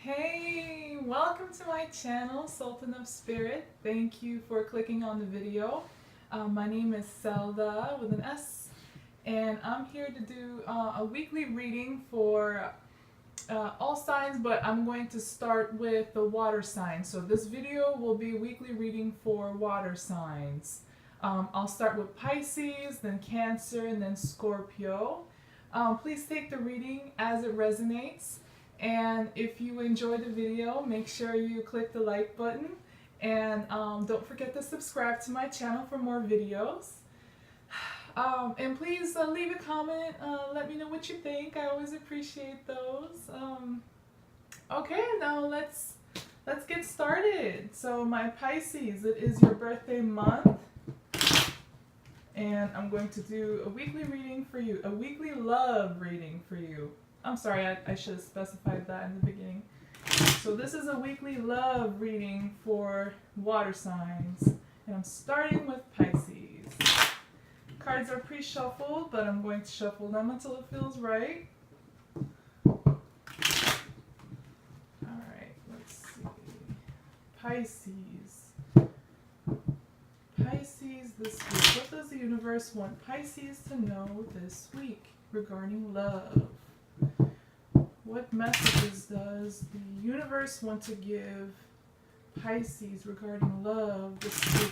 Hey, welcome to my channel, Sultan of Spirit. Thank you for clicking on the video. My name is Selda with an S, and I'm here to do a weekly reading for all signs, but I'm going to start with the water signs. So this video will be a weekly reading for water signs. I'll start with Pisces, then Cancer, and then Scorpio. Please take the reading as it resonates. And if you enjoyed the video, make sure you click the like button. And don't forget to subscribe to my channel for more videos. And please leave a comment. Let me know what you think. I always appreciate those. Okay, now let's get started. So my Pisces, it is your birthday month. And I'm going to do a weekly reading for you, a weekly love reading for you. I'm sorry, I should have specified that in the beginning. So this is a weekly love reading for water signs. And I'm starting with Pisces. Cards are pre-shuffled, but I'm going to shuffle them until it feels right. Alright, let's see. Pisces. Pisces this week. What does the universe want Pisces to know this week regarding love? What messages does the universe want to give Pisces regarding love this week?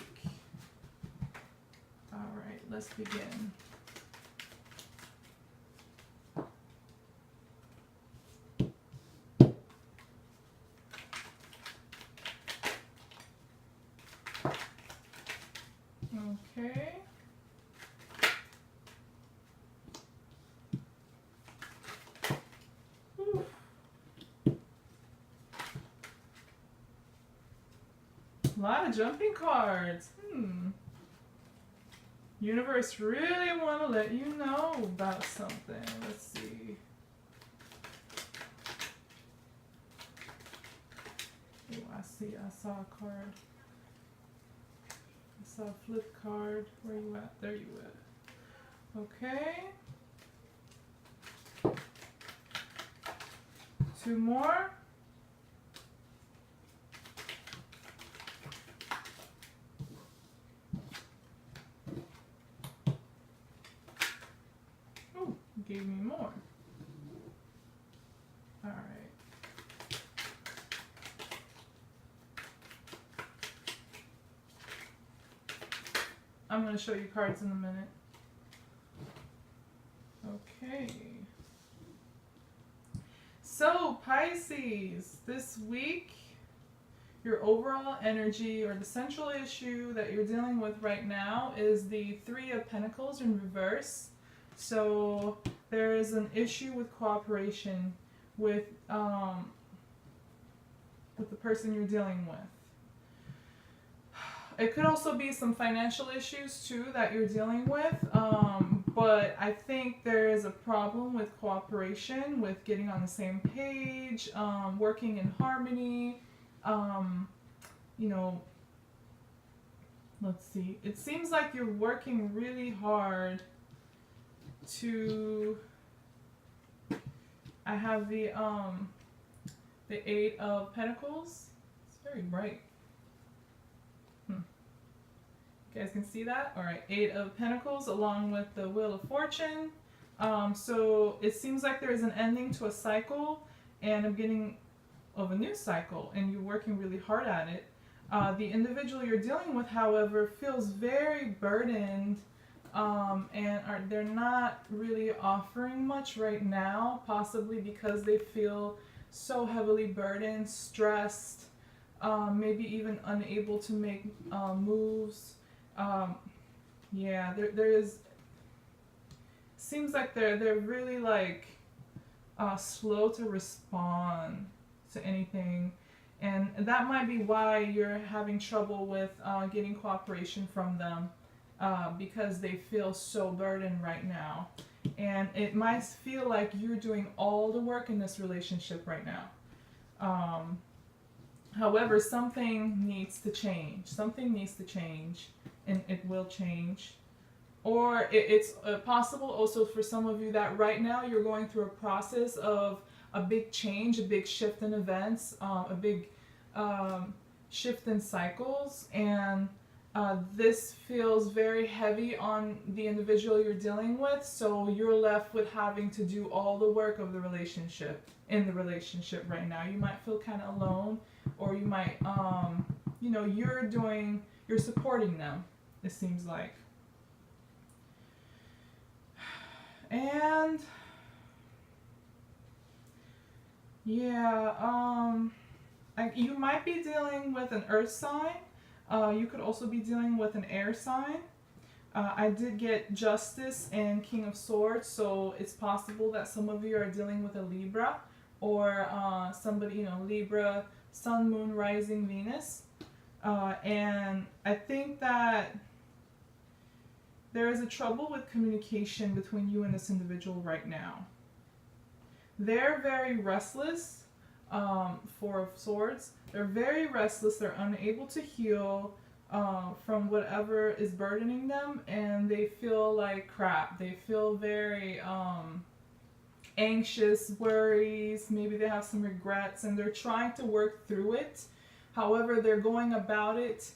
Alright, let's begin. Okay. A lot of jumping cards. Universe really want to let you know about something. Let's see. Oh, I saw a card. I saw a flip card. Where you at? There you at. Okay. Two more. Gave me more. All right. I'm going to show you cards in a minute. Okay. So, Pisces, this week, your overall energy or the central issue that you're dealing with right now is the Three of Pentacles in reverse. So there is an issue with cooperation with the person you're dealing with. It could also be some financial issues too that you're dealing with, but I think there is a problem with cooperation, with getting on the same page, working in harmony. You know, let's see. It seems like you're working really hard to, I have the Eight of Pentacles. It's very bright. You guys can see that? Alright, Eight of Pentacles along with the Wheel of Fortune. So it seems like there is an ending to a cycle and a beginning of a new cycle, and you're working really hard at it. The individual you're dealing with, however, feels very burdened. And they're not really offering much right now, possibly because they feel so heavily burdened, stressed, maybe even unable to make moves. Yeah, there is, seems like they're really like slow to respond to anything, and that might be why you're having trouble with getting cooperation from them. Because they feel so burdened right now. And it might feel like you're doing all the work in this relationship right now. However, something needs to change. Something needs to change, and it will change. Or it's possible also for some of you that right now you're going through a process of a big change, a big shift in events, a big shift in cycles, and this feels very heavy on the individual you're dealing with, so you're left with having to do all the work of the relationship, in the relationship right now. You might feel kind of alone, or you might, you know, you're supporting them, it seems like. And yeah, you might be dealing with an earth sign. You could also be dealing with an air sign. I did get Justice and King of Swords, so it's possible that some of you are dealing with a Libra, or somebody, you know, Libra, Sun, Moon, Rising, Venus. And I think that there is a trouble with communication between you and this individual right now. They're very restless, Four of Swords. They're very restless. They're unable to heal from whatever is burdening them, and they feel like crap. They feel very anxious, worries. Maybe they have some regrets, and they're trying to work through it. However, they're going about it.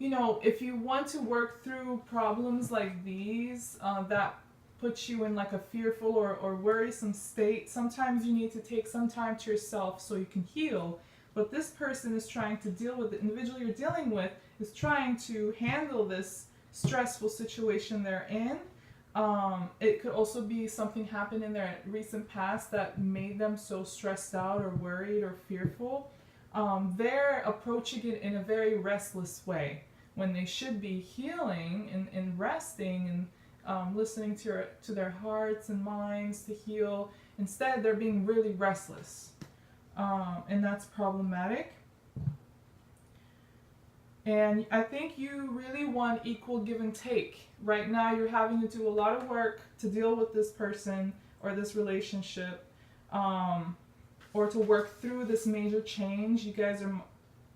You know, if you want to work through problems like these, that puts you in like a fearful or worrisome state, sometimes you need to take some time to yourself so you can heal. But this person is trying to deal with, the individual you're dealing with is trying to handle this stressful situation they're in. It could also be something happened in their recent past that made them so stressed out or worried or fearful. They're approaching it in a very restless way when they should be healing and resting and listening to their hearts and minds to heal. Instead, they're being really restless, and that's problematic. And I think you really want equal give and take. Right now, you're having to do a lot of work to deal with this person or this relationship, or to work through this major change you guys are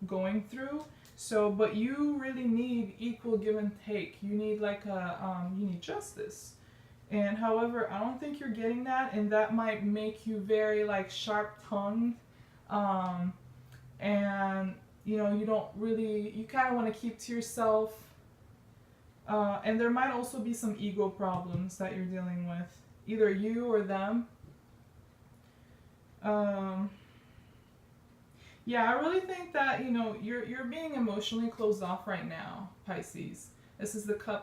going through. So, but you really need equal give and take. You need like you need justice. And however, I don't think you're getting that, and that might make you very like sharp-tongued, and you know, you kind of want to keep to yourself. And there might also be some ego problems that you're dealing with, either you or them. Yeah, I really think that, you know, you're being emotionally closed off right now, Pisces. This is the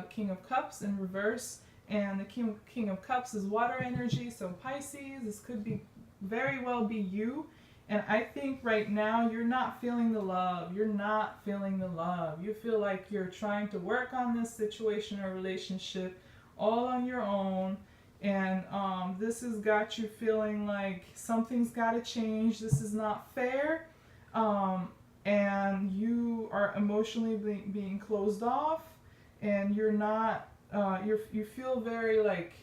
King of Cups in reverse, and the King of Cups is water energy. So Pisces, this could very well be you. And I think right now you're not feeling the love. You're not feeling the love. You feel like you're trying to work on this situation or relationship all on your own. And this has got you feeling like something's got to change. This is not fair. And you are emotionally being closed off. And you're not, you feel very like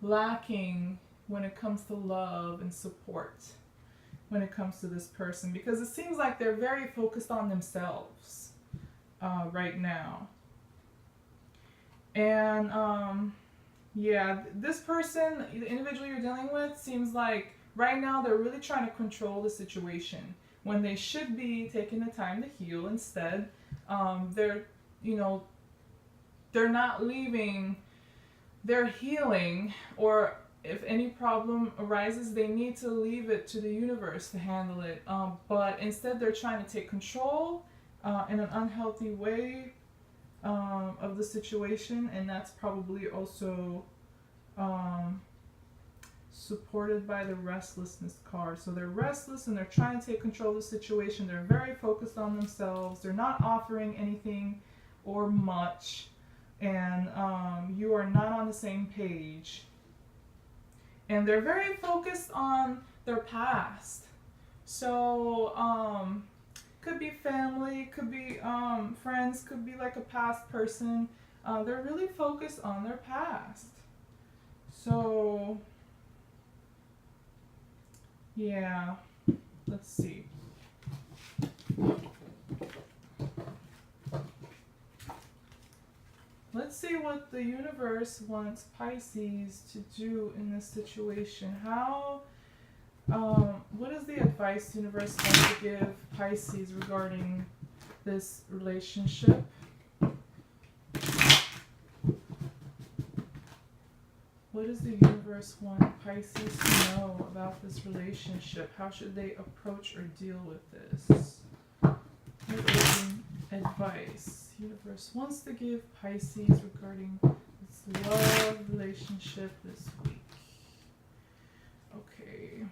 lacking when it comes to love and support. When it comes to this person, because it seems like they're very focused on themselves right now. And yeah, this person, the individual you're dealing with, seems like right now they're really trying to control the situation when they should be taking the time to heal. Instead, they're, you know, they're not leaving, they're healing, or if any problem arises, they need to leave it to the universe to handle it. But instead, they're trying to take control in an unhealthy way of the situation, and that's probably also supported by the restlessness card. So they're restless and they're trying to take control of the situation. They're very focused on themselves. They're not offering anything or much, and you are not on the same page. And they're very focused on their past. So, could be family, could be friends, could be like a past person. They're really focused on their past. So, yeah, let's see. Let's see what the universe wants Pisces to do in this situation. How What is the advice the universe wants to give Pisces regarding this relationship? What does the universe want Pisces to know about this relationship? How should they approach or deal with this? What is the advice the universe wants to give Pisces regarding this love relationship this week? Okay.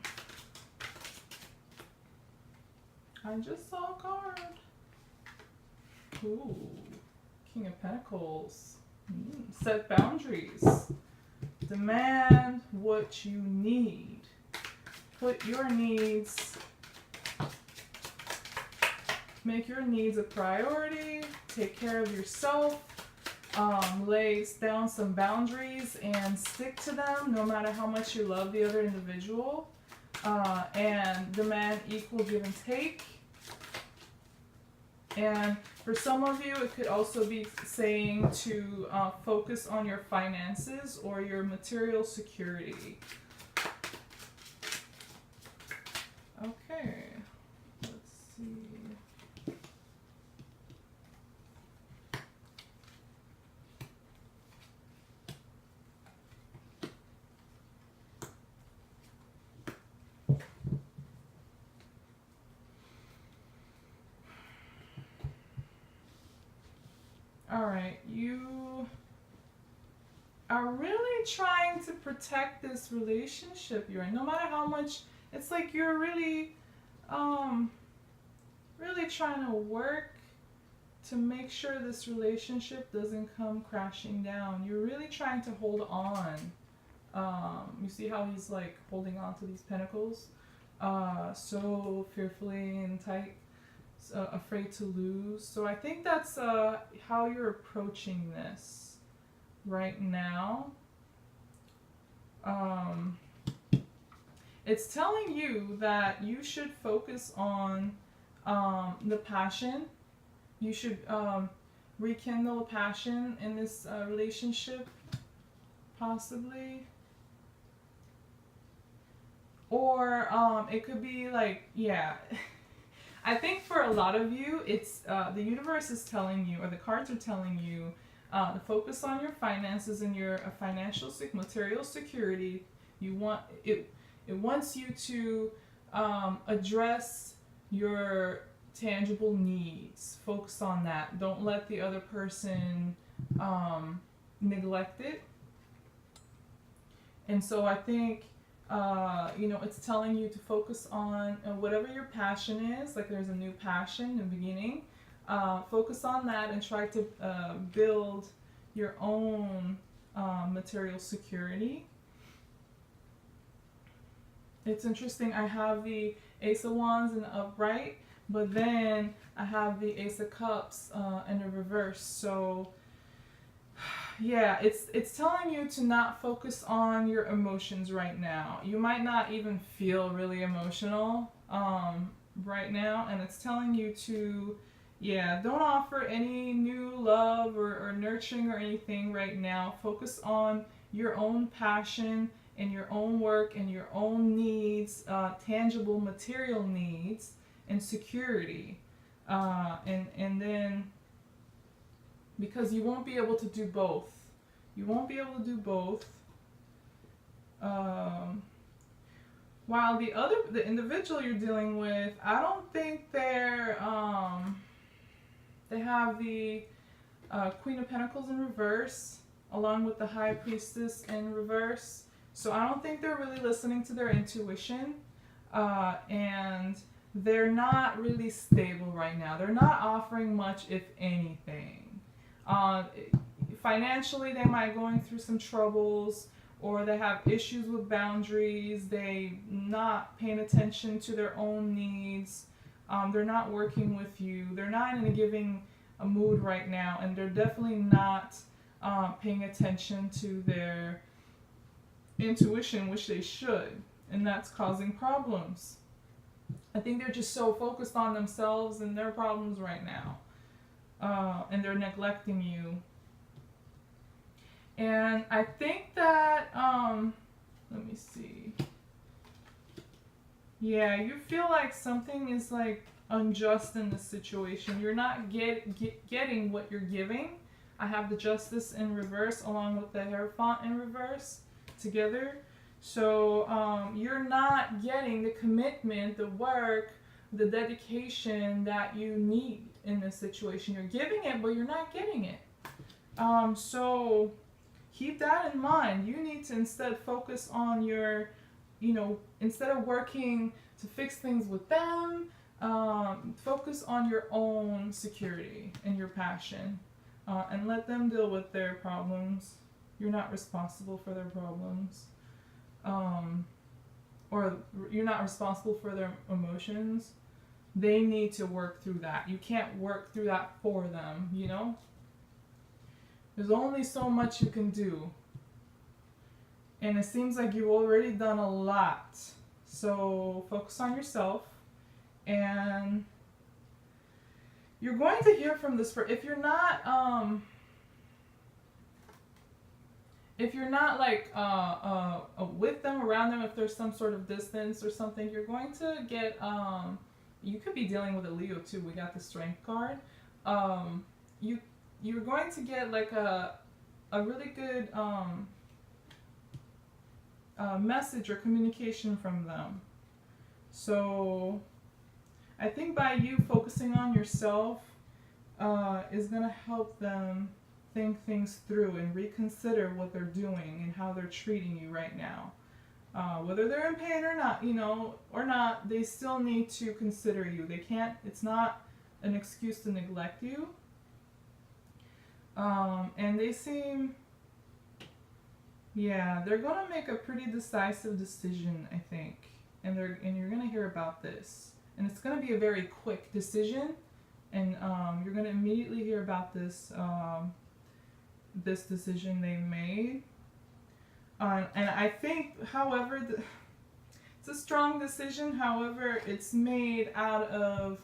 I just saw a card. Ooh, King of Pentacles. Set boundaries. Demand what you need. Put your needs, make your needs a priority. Take care of yourself. Lay down some boundaries and stick to them no matter how much you love the other individual. And demand equal give and take. And for some of you, it could also be saying to focus on your finances or your material security. Okay, let's see. All right, you are really trying to protect this relationship you're in, no matter how much. It's like you're really trying to work to make sure this relationship doesn't come crashing down. You're really trying to hold on. You see how he's like holding on to these pentacles, so fearfully and tight, afraid to lose. So I think that's how you're approaching this right now. It's telling you that you should focus on the passion. You should rekindle a passion in this relationship, possibly. Or it could be like, yeah. I think for a lot of you, it's the universe is telling you, or the cards are telling you, to focus on your finances and your financial material security. You want it. It wants you to address your tangible needs. Focus on that. Don't let the other person neglect it. And so I think, it's telling you to focus on whatever your passion is. Like there's a new passion in the beginning. Focus on that and try to build your own material security. It's interesting. I have the Ace of Wands in the upright, but then I have the Ace of Cups in the reverse. So yeah, it's telling you to not focus on your emotions right now. You might not even feel really emotional right now, and it's telling you to, don't offer any new love or nurturing or anything right now. Focus on your own passion and your own work and your own needs, tangible material needs and security. And then, because you won't be able to do both. You won't be able to do both. While the individual you're dealing with, I don't think they have the Queen of Pentacles in reverse, along with the High Priestess in reverse. So I don't think they're really listening to their intuition, and they're not really stable right now. They're not offering much, if anything. Financially, they might be going through some troubles, or they have issues with boundaries. They not paying attention to their own needs. They're not working with you. They're not in a giving a mood right now, and they're definitely not paying attention to their intuition, which they should, and that's causing problems. I think they're just so focused on themselves and their problems right now, and they're neglecting you. And I think that let me see. Yeah, you feel like something is like unjust in this situation. You're not getting what you're giving. I have the Justice in reverse along with the Hierophant in reverse together. So you're not getting the commitment, the work, the dedication that you need in this situation. You're giving it, but you're not getting it. So keep that in mind. You need to instead focus on your, instead of working to fix things with them, focus on your own security and your passion, and let them deal with their problems. You're not responsible for their problems, or you're not responsible for their emotions. They need to work through that. You can't work through that for them, There's only so much you can do. And it seems like you've already done a lot. So focus on yourself. And you're going to hear from this if you're not like with them, around them, if there's some sort of distance or something, you're going to get you could be dealing with a Leo too. We got the Strength card. You're going to get like a really good message or communication from them. So I think by you focusing on yourself is going to help them think things through and reconsider what they're doing and how they're treating you right now. Whether they're in pain or not, they still need to consider you. They can't, it's not an excuse to neglect you. And they seem, they're going to make a pretty decisive decision, I think. And you're going to hear about this. And it's going to be a very quick decision. And you're going to immediately hear about this this decision they made. And I think, however, it's a strong decision. However, it's made out of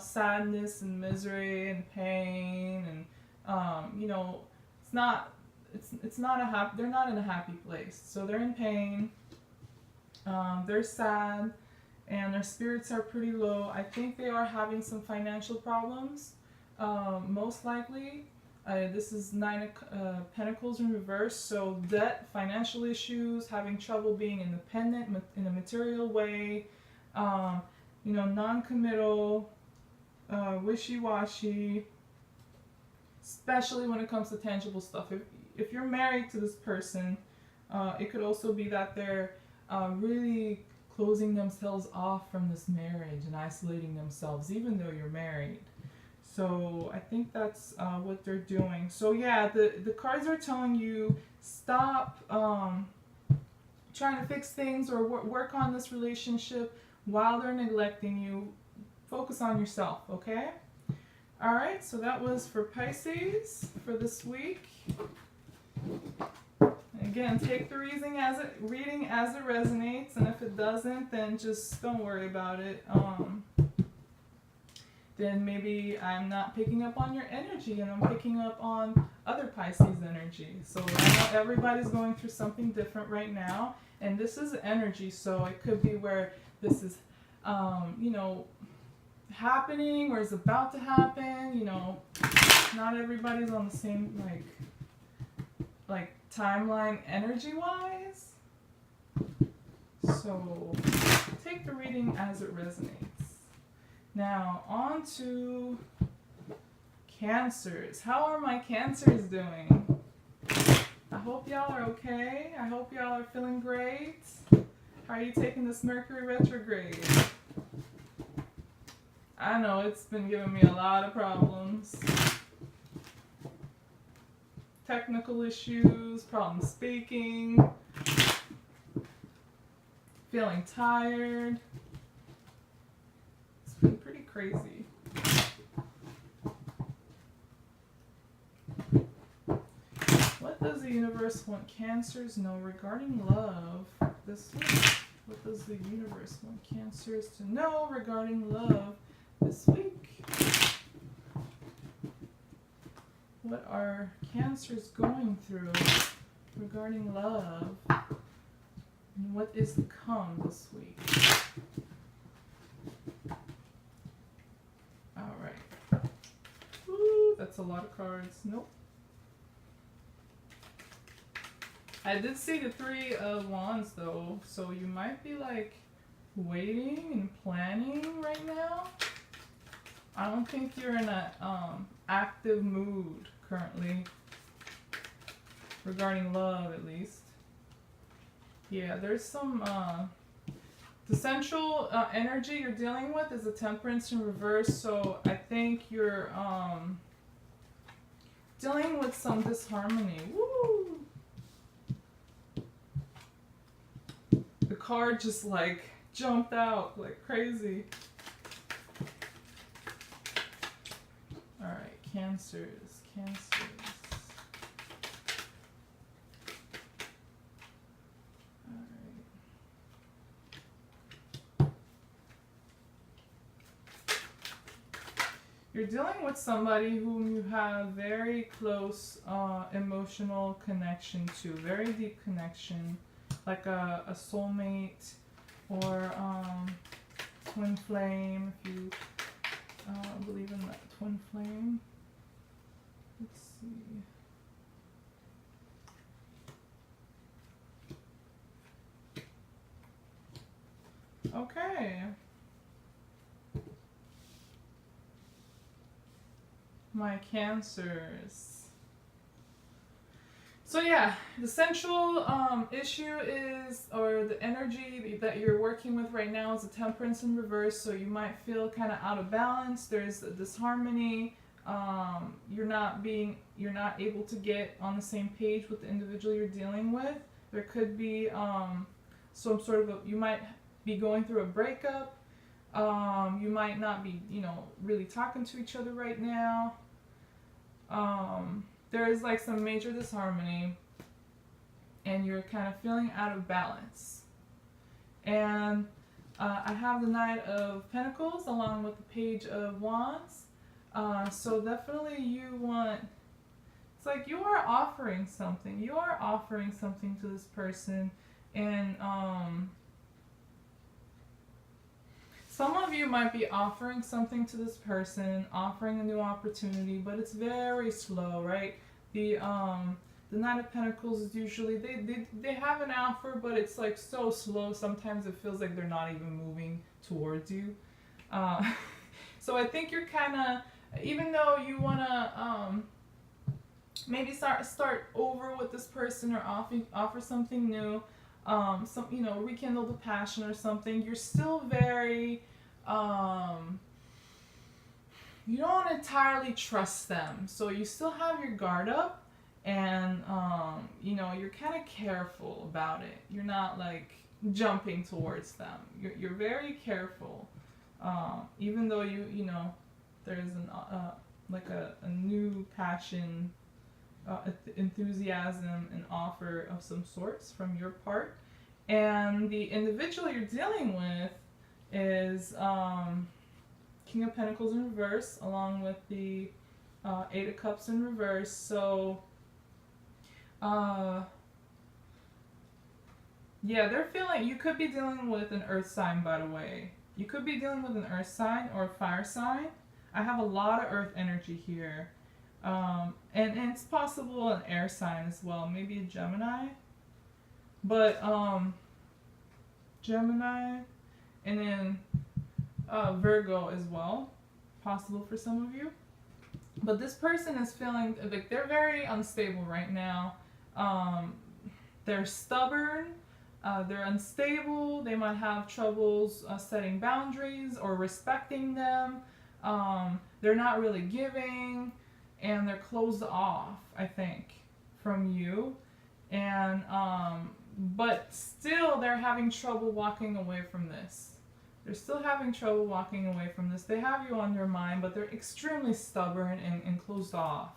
sadness and misery and pain, and it's not a happy. They're not in a happy place. So they're in pain. They're sad, and their spirits are pretty low. I think they are having some financial problems, most likely. This is 9 of Pentacles in reverse, so debt, financial issues, having trouble being independent in a material way, non-committal, wishy-washy, especially when it comes to tangible stuff. If you're married to this person, it could also be that they're really closing themselves off from this marriage and isolating themselves, even though you're married. So I think that's what they're doing. So the cards are telling you stop trying to fix things or work on this relationship while they're neglecting you. Focus on yourself, okay? All right, so that was for Pisces for this week. Again, take the reading as it resonates, and if it doesn't, then just don't worry about it. Then maybe I'm not picking up on your energy and I'm picking up on other Pisces energy. So I know everybody's going through something different right now, and this is energy, so it could be where this is, happening or is about to happen. Not everybody's on the same like timeline energy-wise. So take the reading as it resonates. Now, on to Cancers. How are my Cancers doing? I hope y'all are okay. I hope y'all are feeling great. How are you taking this Mercury retrograde? I know it's been giving me a lot of problems. Technical issues, problem speaking, feeling tired. It's been pretty crazy. What does the universe want Cancers know regarding love this week? What does the universe want Cancers to know regarding love this week? What are Cancers going through regarding love? And what is to come this week? that's a lot of cards. Nope. I did see the 3 of Wands though, so you might be like waiting and planning right now. I don't think you're in a active mood currently, regarding love at least. Yeah, there's some the central energy you're dealing with is a Temperance in reverse, so I think you're dealing with some disharmony. Woo! The card just like jumped out like crazy. Alright, Cancers. You're dealing with somebody whom you have very close emotional connection to, very deep connection, like a soulmate or twin flame, if you believe in that twin flame. Let's see. Okay. My Cancers. So yeah, the central issue is, or the energy that you're working with right now is a Temperance in reverse, so you might feel kind of out of balance. There's a disharmony. You're not able to get on the same page with the individual you're dealing with. There could be some sort of you might be going through a breakup. You might not be, really talking to each other right now. There is like some major disharmony and you're kind of feeling out of balance. And I have the Knight of Pentacles along with the Page of Wands. So definitely you want, it's like you are offering something. You are offering something to this person, and some of you might be offering something to this person, offering a new opportunity, but it's very slow, right? The Knight of Pentacles is usually, they have an offer, but it's like so slow. Sometimes it feels like they're not even moving towards you. So I think you're kind of, even though you want to maybe start over with this person or offer something new, rekindle the passion or something, you're still very, you don't entirely trust them. So you still have your guard up, and, you're kind of careful about it. You're not like jumping towards them. You're very careful, even though there's a new passion, enthusiasm and offer of some sorts from your part. And the individual you're dealing with is King of Pentacles in reverse along with the 8 of Cups in reverse. So yeah, they're feeling, you could be dealing with an earth sign, by the way. You could be dealing with an earth sign or a fire sign. I have a lot of earth energy here. And it's possible an air sign as well, maybe a Gemini. But Gemini, and then Virgo as well, possible for some of you. But this person is feeling like they're very unstable right now. They're stubborn, they're unstable, they might have troubles setting boundaries or respecting them. They're not really giving, and they're closed off, I think, from you. And but still they're having trouble walking away from this. They're still having trouble walking away from this. They have you on their mind, but they're extremely stubborn and closed off.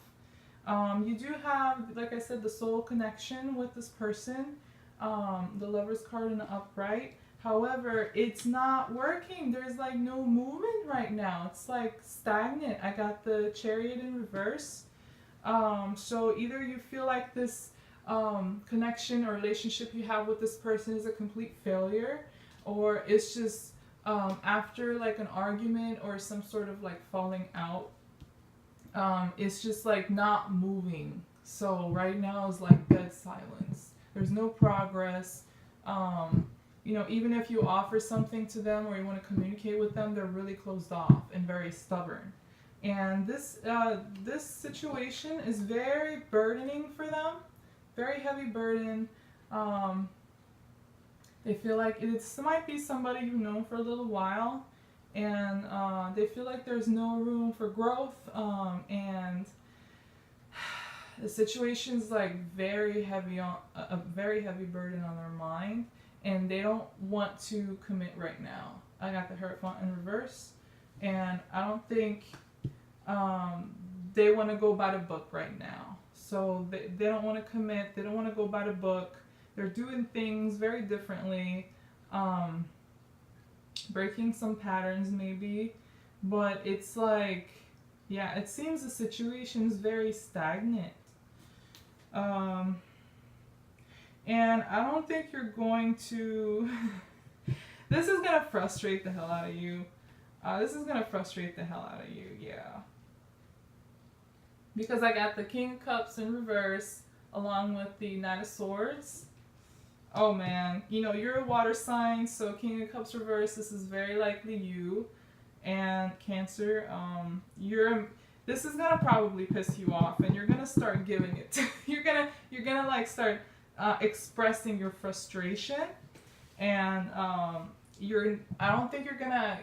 You do have, like I said, the soul connection with this person, the Lover's card in the upright. However, it's not working. There's like no movement right now. It's like stagnant. I got the Chariot in reverse. So either you feel like this connection or relationship you have with this person is a complete failure, or it's just after like an argument or some sort of like falling out, it's just like not moving. So right now is like dead silence. There's no progress. You know, even if you offer something to them or you want to communicate with them, they're really closed off and very stubborn. And this situation is very burdening for them, very heavy burden. Um, they feel like it might be somebody you've known for a little while, and they feel like there's no room for growth, and the situation's like very heavy on a very heavy burden on their mind, and they don't want to commit right now. I got the Hierophant in reverse, and I don't think they want to go by the book right now. So they don't want to commit. They don't want to go by the book. They're doing things very differently, breaking some patterns maybe, but it's like, yeah, it seems the situation's very stagnant. And I don't think you're going to. This is gonna frustrate the hell out of you. This is gonna frustrate the hell out of you, yeah. Because I got the King of Cups in reverse along with the Knight of Swords. Oh man, you know, you're a water sign, so King of Cups reverse, this is very likely you. And Cancer, this is gonna probably piss you off, and you're gonna start giving it to, you're gonna like start expressing your frustration, and I don't think you're gonna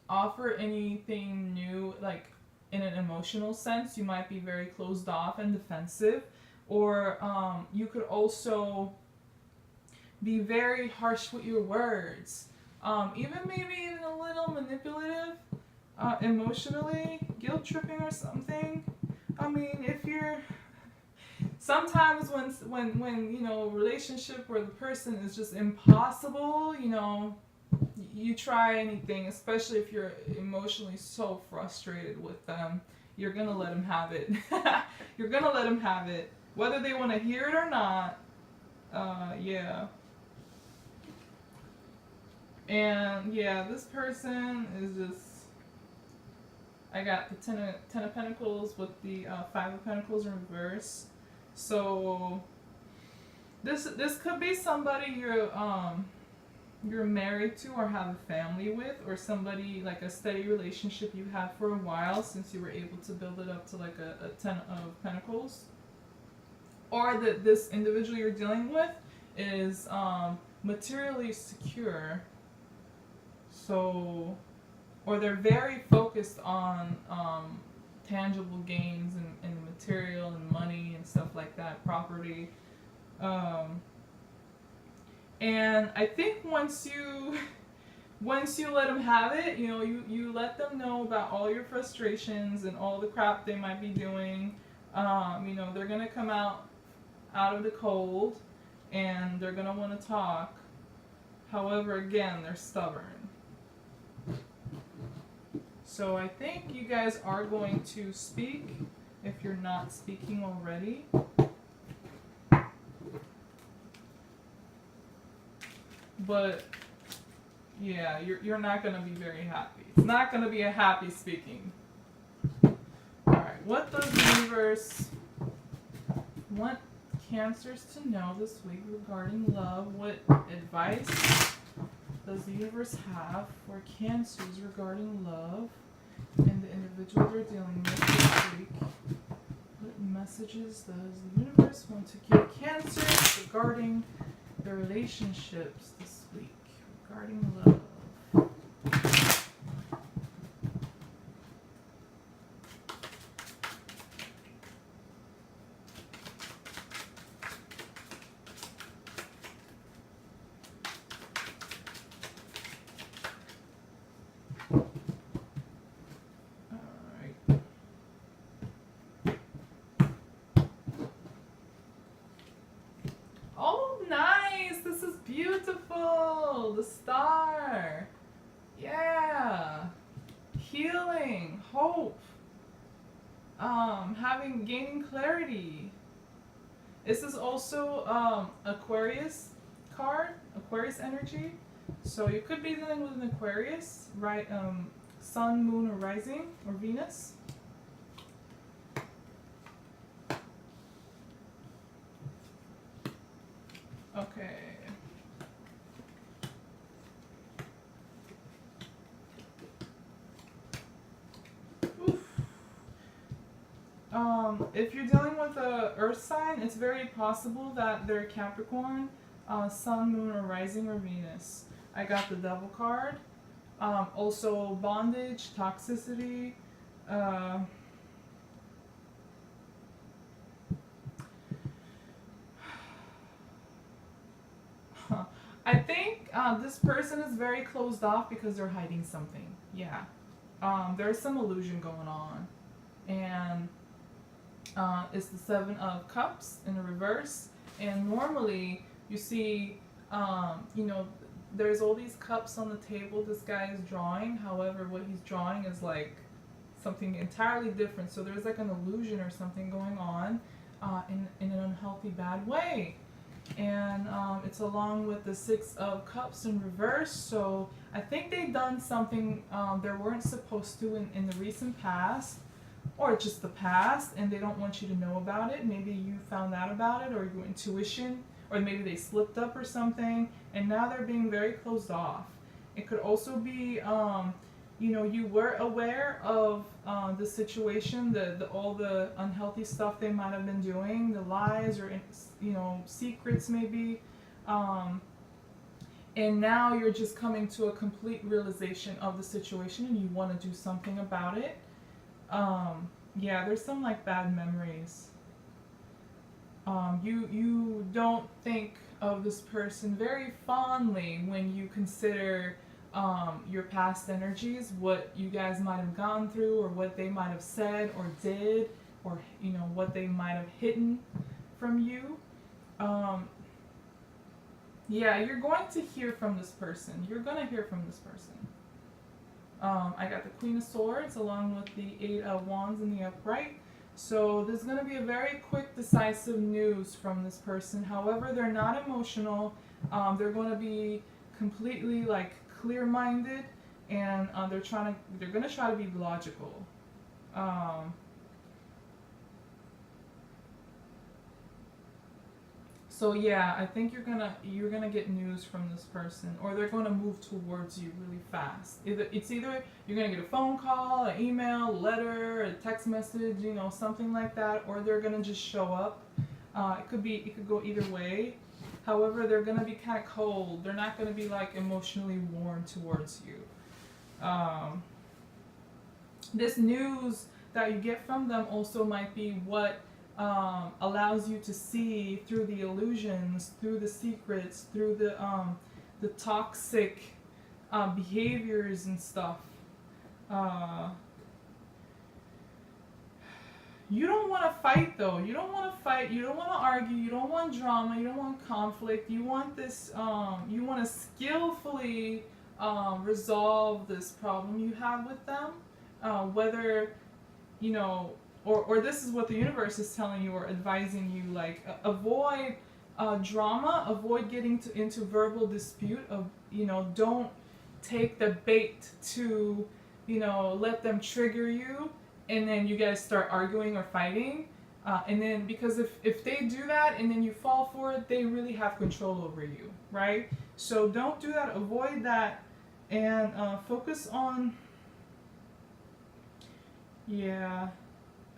offer anything new, like in an emotional sense. You might be very closed off and defensive, or you could also be very harsh with your words, even maybe even a little manipulative, emotionally, guilt tripping or something. I mean, if you're sometimes when you know, relationship where the person is just impossible, you know, you try anything, especially if you're emotionally so frustrated with them, you're gonna let them have it. You're gonna let them have it, whether they want to hear it or not. Yeah. And yeah, this person is just. I got the Ten of Pentacles with the Five of Pentacles in reverse. So this could be somebody you're married to or have a family with, or somebody like a steady relationship you had for a while since you were able to build it up to like a Ten of Pentacles. Or that this individual you're dealing with is materially secure. So, or they're very focused on tangible gains and material and money and stuff like that, property. And I think once you let them have it, you know, you let them know about all your frustrations and all the crap they might be doing. You know, they're gonna come out of the cold, and they're gonna want to talk. However, again, they're stubborn. So I think you guys are going to speak if you're not speaking already. But yeah, you're not going to be very happy. It's not going to be a happy speaking. Alright, what does the universe want Cancers to know this week regarding love? What advice does the universe have for Cancers regarding love and the individual they're dealing with this week? What messages does the universe want to give Cancers regarding their relationships this week? Regarding love. The star. Yeah. Healing, hope. Gaining clarity. This is also Aquarius card, Aquarius energy. So you could be dealing with an Aquarius, right? Sun, moon, or rising, or Venus. if you're dealing with a earth sign, it's very possible that they're Capricorn, Sun, Moon, or Rising, or Venus. I got the Devil card. Also bondage, toxicity. I think this person is very closed off because they're hiding something. Yeah. There's some illusion going on. And it's the Seven of Cups in the reverse. And normally you see, you know, there's all these cups on the table this guy is drawing. However, what he's drawing is like something entirely different. So there's like an illusion or something going on in an unhealthy, bad way. And it's along with the Six of Cups in reverse. So I think they've done something they weren't supposed to in the recent past, or just the past, and they don't want you to know about it. Maybe you found out about it, or your intuition, or maybe they slipped up or something, and now they're being very closed off. It could also be, you know, you were aware of the situation, all the unhealthy stuff they might have been doing, the lies or, you know, secrets maybe, and now you're just coming to a complete realization of the situation and you want to do something about it. Yeah, there's some like bad memories. You don't think of this person very fondly when you consider your past energies, what you guys might have gone through, or what they might have said or did, or you know what they might have hidden from you. Yeah, you're going to hear from this person. You're going to hear from this person. I got the Queen of Swords along with the Eight of Wands in the upright. So there's going to be a very quick, decisive news from this person. However, they're not emotional. They're going to be completely like clear-minded, and they're going to try to be logical. So yeah, I think you're gonna get news from this person, or they're gonna move towards you really fast. Either you're gonna get a phone call, an email, a letter, a text message, you know, something like that, or they're gonna just show up. It could go either way. However, they're gonna be kind of cold. They're not gonna be like emotionally warm towards you. This news that you get from them also might be what allows you to see through the illusions, through the secrets, through the toxic behaviors and stuff. You don't want to fight though. You don't want to fight. You don't want to argue. You don't want drama. You don't want conflict. You want this. You want to skillfully resolve this problem you have with them. Whether, you know, or this is what the universe is telling you or advising you. Like avoid drama. Avoid getting into verbal dispute. You know, don't take the bait to, you know, let them trigger you. And then you guys start arguing or fighting, and then because if they do that and then you fall for it, they really have control over you, right? So don't do that. Avoid that, and focus on. Yeah,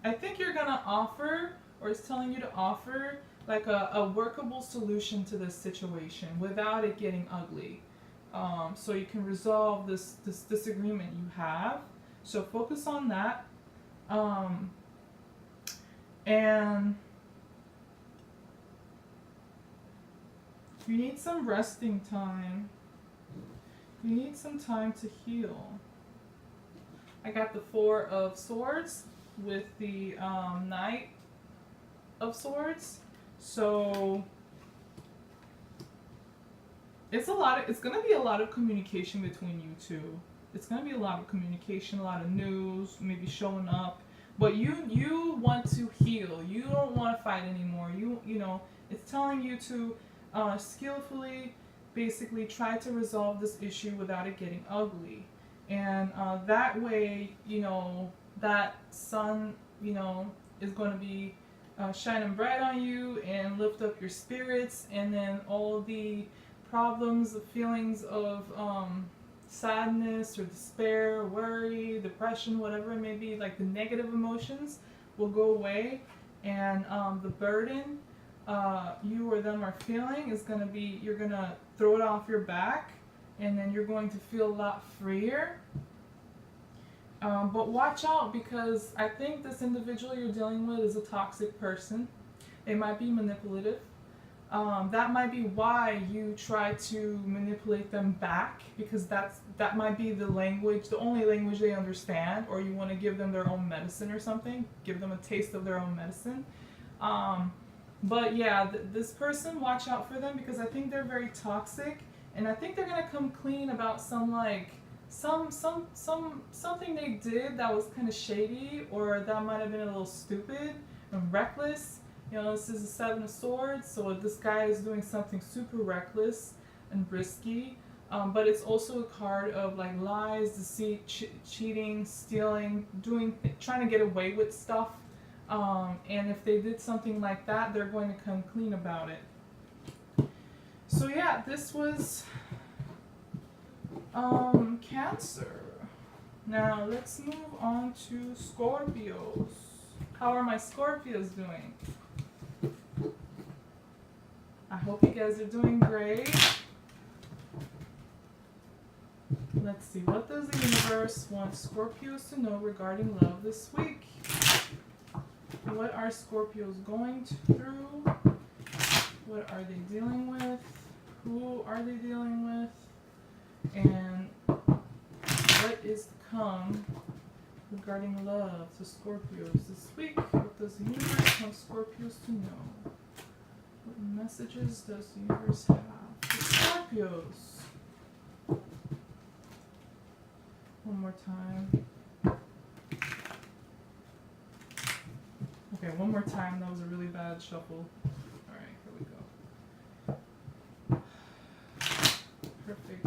I think you're gonna offer, or it's telling you to offer, like a workable solution to this situation without it getting ugly, so you can resolve this disagreement you have. So focus on that. And you need some resting time. You need some time to heal. I got the Four of Swords with the Knight of Swords. So it's going to be a lot of communication between you two. It's going to be a lot of communication, a lot of news, maybe showing up. But you want to heal. You don't want to fight anymore. You know, it's telling you to skillfully, basically try to resolve this issue without it getting ugly. And that way, you know, that sun, you know, is going to be shining bright on you and lift up your spirits. And then all the problems, the feelings of sadness or despair, worry, depression, whatever it may be, like the negative emotions, will go away, and the burden you or them are feeling is going to be, you're going to throw it off your back, and then you're going to feel a lot freer. But watch out, because I think this individual you're dealing with is a toxic person. They might be manipulative. That might be why you try to manipulate them back, because that might be the language, the only language they understand, or you want to give them their own medicine or something, give them a taste of their own medicine. But yeah, this person, watch out for them, because I think they're very toxic, and I think they're gonna come clean about something they did that was kind of shady, or that might have been a little stupid and reckless. You know, this is a 7 of Swords, so this guy is doing something super reckless and risky. But it's also a card of like lies, deceit, cheating, stealing, trying to get away with stuff. And if they did something like that, they're going to come clean about it. So yeah, this was Cancer. Now let's move on to Scorpios. How are my Scorpios doing? I hope you guys are doing great. Let's see, what does the universe want Scorpios to know regarding love this week? What are Scorpios going through? What are they dealing with? Who are they dealing with? And what is to come regarding love to Scorpios this week? What does the universe want Scorpios to know? What messages does the universe have for Scorpios? One more time. Okay, one more time. That was a really bad shuffle. Alright, here we go. Perfect.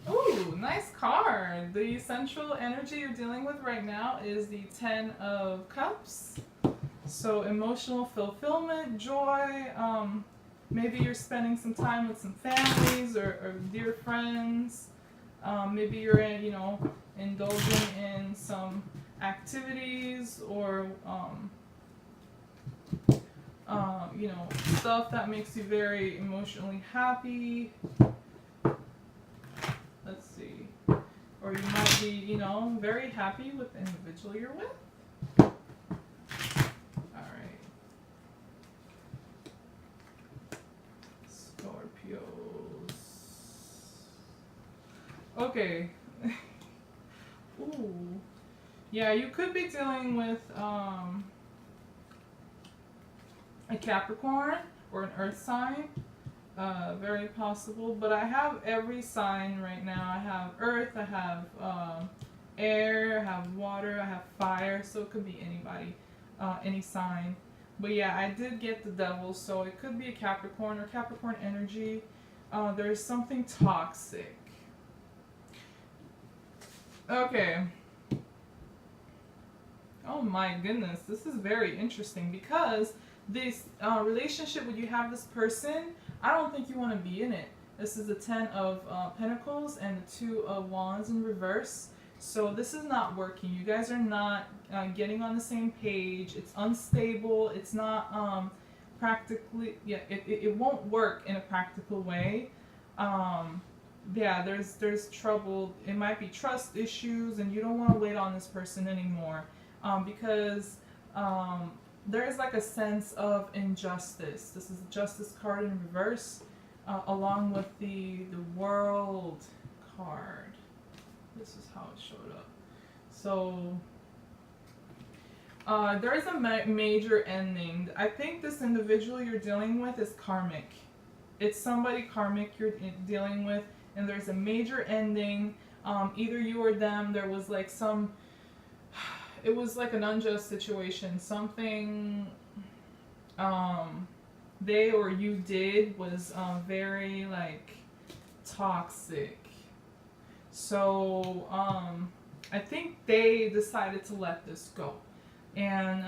Ooh, nice card. The central energy you're dealing with right now is the 10 of Cups. So emotional fulfillment, joy. Maybe you're spending some time with some families or dear friends. Maybe you're indulging in some activities, or stuff that makes you very emotionally happy. Let's see. Or you might be, very happy with the individual you're with. Alright. Scorpios. Okay. Ooh. Yeah, you could be dealing with a Capricorn or an Earth sign. Very possible. But I have every sign right now. I have Earth, I have air, I have water, I have fire. So it could be anybody, any sign. But yeah, I did get the Devil, so it could be a Capricorn or Capricorn energy. There's something toxic. Okay. Oh my goodness, this is very interesting, because this relationship when you have this person, I don't think you want to be in it. This is the 10 of Pentacles and the 2 of Wands in reverse. So this is not working. You guys are not getting on the same page. It's unstable. It's not practically, it won't work in a practical way. Yeah, there's trouble. It might be trust issues, and you don't want to wait on this person anymore, because there is like a sense of injustice. This is the Justice card in reverse, along with the World card. This is how it showed up. So there is a major ending. I think this individual you're dealing with is karmic. It's somebody karmic you're dealing with, and there's a major ending. Either you or them, there was like it was like an unjust situation. Something they or you did was very like toxic. So I think they decided to let this go, and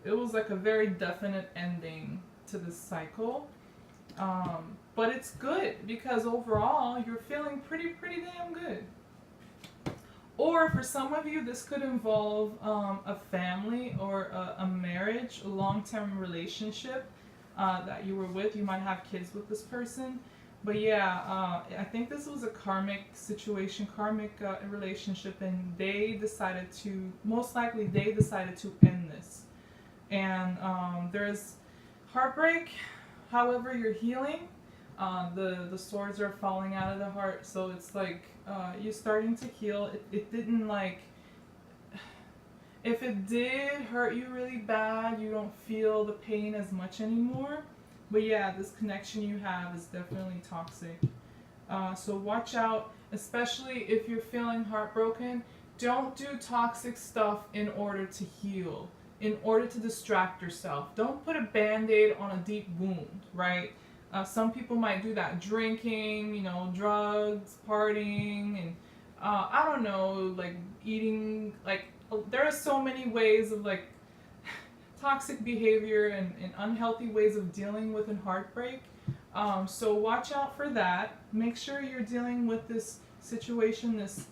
it was like a very definite ending to this cycle. But it's good, because overall you're feeling pretty damn good. Or for some of you, this could involve a family or a marriage, a long-term relationship that you were with. You might have kids with this person. But yeah, I think this was a karmic situation, karmic relationship, and they decided to, most likely they decided to end this. And there's heartbreak. However, you're healing. The swords are falling out of the heart, so it's like you're starting to heal. It didn't like, if it did hurt you really bad, you don't feel the pain as much anymore. But yeah, this connection you have is definitely toxic. So watch out, especially if you're feeling heartbroken. Don't do toxic stuff in order to heal, in order to distract yourself. Don't put a band-aid on a deep wound, right? Some people might do that, drinking, you know, drugs, partying, and I don't know, like eating, like there are so many ways of like toxic behavior and unhealthy ways of dealing with an heartbreak. So watch out for that. Make sure you're dealing with this situation, this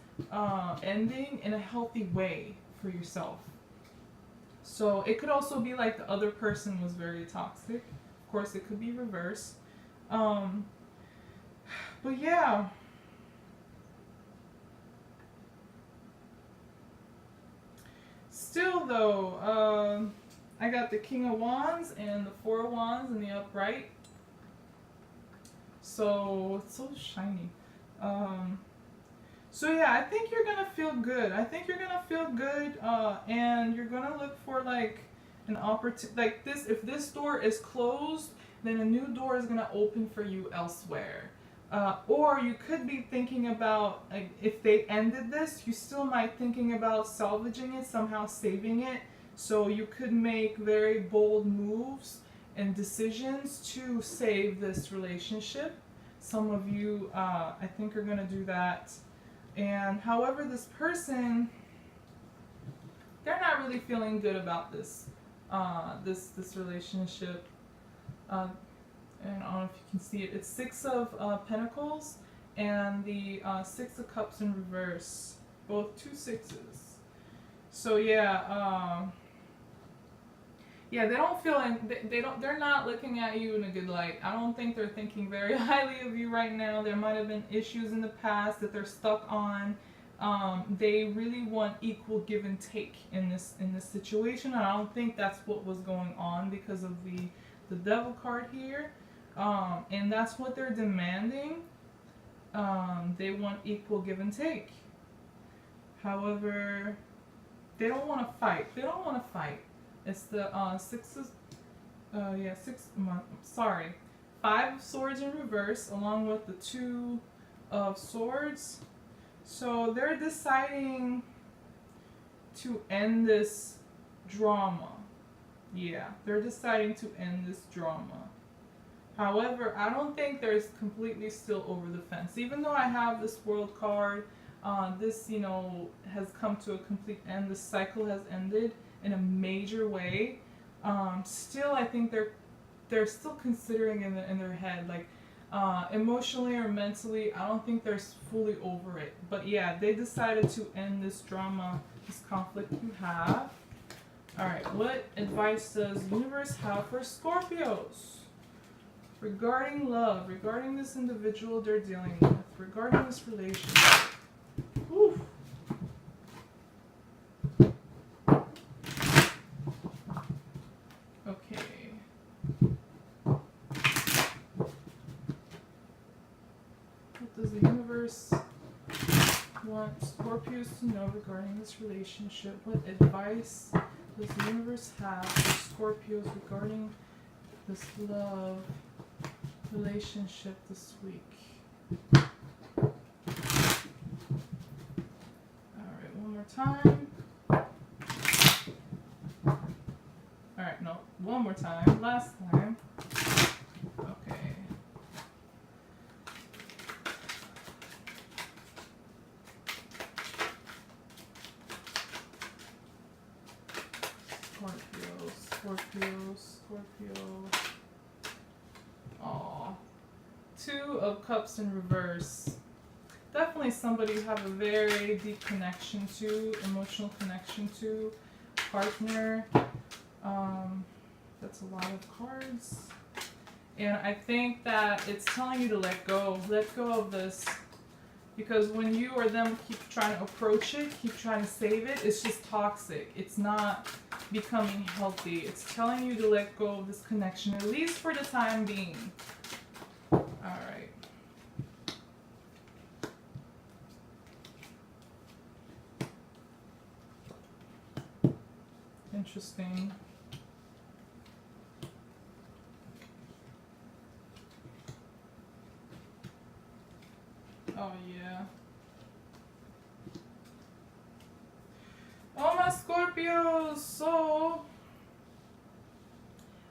ending in a healthy way for yourself. So it could also be like the other person was very toxic. Of course, it could be reversed. But yeah. Still though, I got the King of Wands and the Four of Wands in the upright. So it's so shiny. So yeah, I think you're gonna feel good. I think you're gonna feel good, and you're gonna look for like an opportunity. Like this, if this door is closed, then a new door is gonna open for you elsewhere. Or you could be thinking about, like, if they ended this, you still might thinking about salvaging it, somehow saving it. So you could make very bold moves and decisions to save this relationship. Some of you, I think, are going to do that. And however, this person, they're not really feeling good about this, this relationship. And I don't know if you can see it. It's Six of Pentacles and the Six of Cups in reverse. Both 2 sixes. So yeah, yeah, they don't feel like they're not looking at you in a good light. I don't think they're thinking very highly of you right now. There might have been issues in the past that they're stuck on. They really want equal give and take in this situation. And I don't think that's what was going on because of the Devil card here. And that's what they're demanding. They want equal give and take. However, they don't want to fight. They don't want to fight. It's the Five of Swords in reverse, along with the Two of Swords. So they're deciding to end this drama. Yeah, they're deciding to end this drama. However, I don't think they're completely still over the fence. Even though I have this World card, this, you know, has come to a complete end. The cycle has ended in a major way. Still, I think they're still considering in their head, like emotionally or mentally. I don't think they're fully over it. But yeah, they decided to end this drama, this conflict you have. All right, what advice does the universe have for Scorpios? Regarding love, regarding this individual they're dealing with, regarding this relationship. Whew. Okay. What does the universe want Scorpios to know regarding this relationship? What advice does the universe have for Scorpios regarding this love relationship this week? Alright, one more time. Alright, no, one more time. Last time. Okay. Scorpio. Aw. Two of Cups in reverse. definitely somebody you have a very deep connection to, emotional connection to, partner. That's a lot of cards. And I think that it's telling you to let go of this. Because when you or them keep trying to approach it, keep trying to save it, it's just toxic. It's not becoming healthy. It's telling you to let go of this connection, at least for the time being. Alright. Interesting. Oh, yeah. Oh, my Scorpios! So,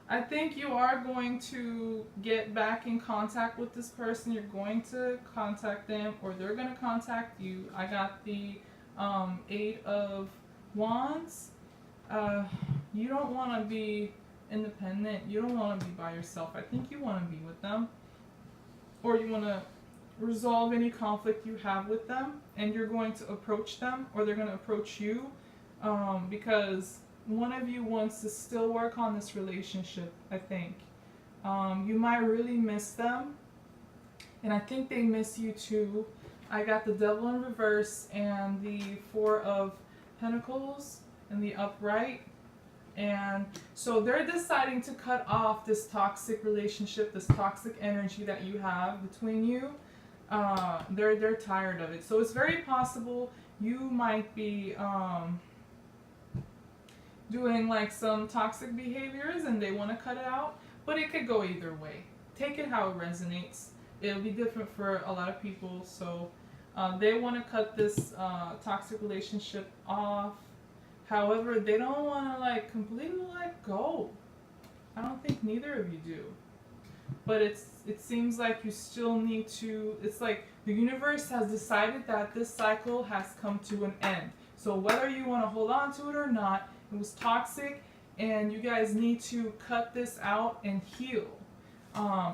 I think you are going to get back in contact with this person. You're going to contact them, or they're going to contact you. I got the 8 of Wands. You don't want to be independent. You don't want to be by yourself. I think you want to be with them. Or you want to resolve any conflict you have with them, and you're going to approach them, or they're going to approach you, because one of you wants to still work on this relationship, I think. You might really miss them, and I think they miss you too. I got the Devil in reverse and the 4 of Pentacles in the upright. And so they're deciding to cut off this toxic relationship, this toxic energy that you have between you. They're tired of it. So it's very possible you might be doing like some toxic behaviors and they want to cut it out, but it could go either way. Take it how it resonates. It'll be different for a lot of people. So they want to cut this toxic relationship off. However, they don't want to like completely let go. I don't think neither of you do. But it seems like you still need to, it's like the universe has decided that this cycle has come to an end. So whether you want to hold on to it or not, it was toxic, and you guys need to cut this out and heal.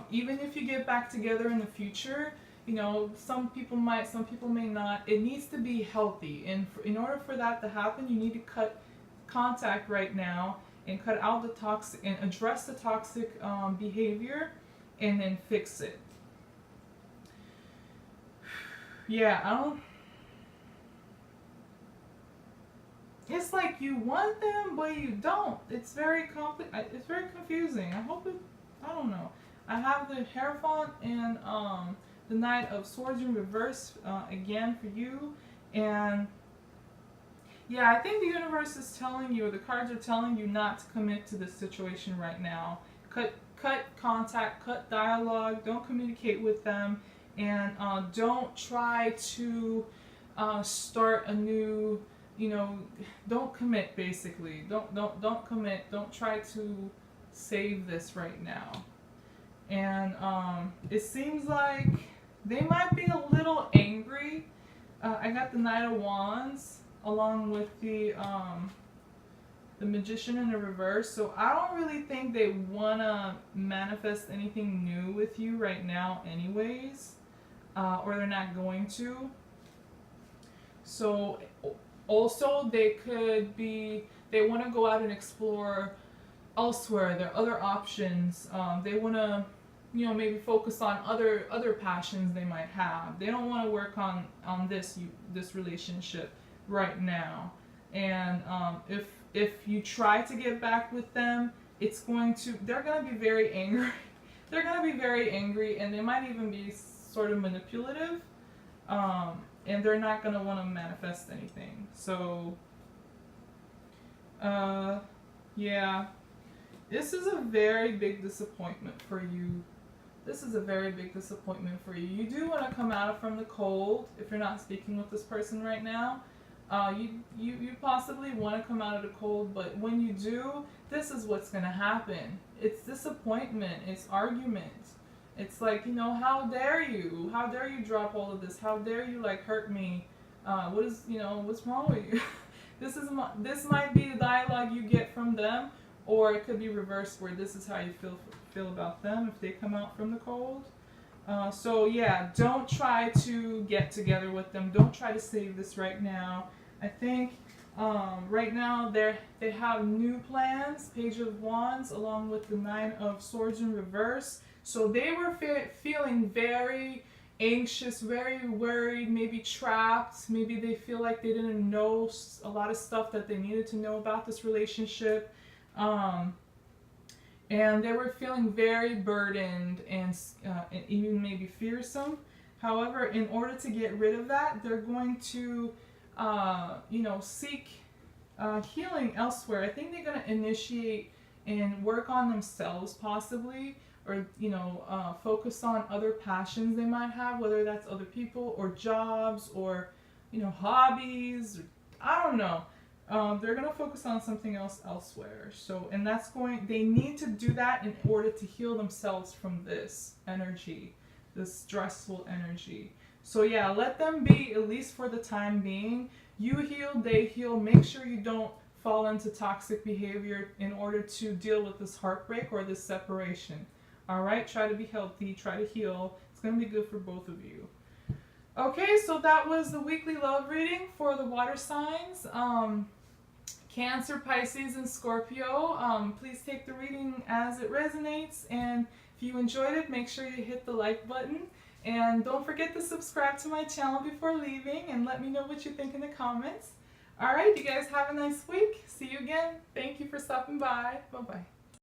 Even if you get back together in the future, you know, some people might, some people may not. It needs to be healthy, and in order for that to happen, you need to cut contact right now and cut out the toxic and address the toxic behavior, and then fix it. Yeah, I don't. It's like you want them, but you don't. It's very It's very confusing. I hope it. I don't know. I have the Hierophant and the Knight of Swords in reverse again for you, and yeah, I think the universe is telling you, or the cards are telling you, not to commit to this situation right now. Cut contact, cut dialogue. Don't communicate with them, and don't try to start a new. You know, don't commit. Basically, don't commit. Don't try to save this right now. And it seems like they might be a little angry. I got the Knight of Wands along with the Magician in the reverse. So I don't really think they wanna manifest anything new with you right now, anyways, or they're not going to. So also they want to go out and explore elsewhere. There are other options. They want to, you know, maybe focus on other passions they might have. They don't want to work on this relationship right now. And if you try to get back with them, they're going to be very angry. They're going to be very angry, and they might even be sort of manipulative. And they're not going to want to manifest anything. So, yeah. This is a very big disappointment for you. This is a very big disappointment for you. You do want to come out from the cold if you're not speaking with this person right now. You possibly want to come out of the cold, but when you do, this is what's going to happen. It's disappointment. It's argument. It's like, you know, how dare you? How dare you drop all of this? How dare you like hurt me? What's wrong with you? This might be the dialogue you get from them, or it could be reversed where this is how you feel about them if they come out from the cold. So yeah, don't try to get together with them. Don't try to save this right now. I think right now they have new plans, Page of Wands, along with the Nine of Swords in reverse. So they were feeling very anxious, very worried, maybe trapped. Maybe they feel like they didn't know a lot of stuff that they needed to know about this relationship. And they were feeling very burdened and even maybe fearsome. However, in order to get rid of that, they're going to, seek healing elsewhere. I think they're going to initiate and work on themselves, possibly, or focus on other passions they might have, whether that's other people or jobs or hobbies. I don't know. They're going to focus on something else elsewhere. So, and they need to do that in order to heal themselves from this energy, this stressful energy. So yeah, let them be, at least for the time being. You heal, they heal. Make sure you don't fall into toxic behavior in order to deal with this heartbreak or this separation. All right, try to be healthy, try to heal. It's going to be good for both of you. Okay, so that was the weekly love reading for the water signs. Cancer, Pisces, and Scorpio. Please take the reading as it resonates, and if you enjoyed it, make sure you hit the like button, and don't forget to subscribe to my channel before leaving, and let me know what you think in the comments. Alright, you guys have a nice week. See you again. Thank you for stopping by. Bye-bye.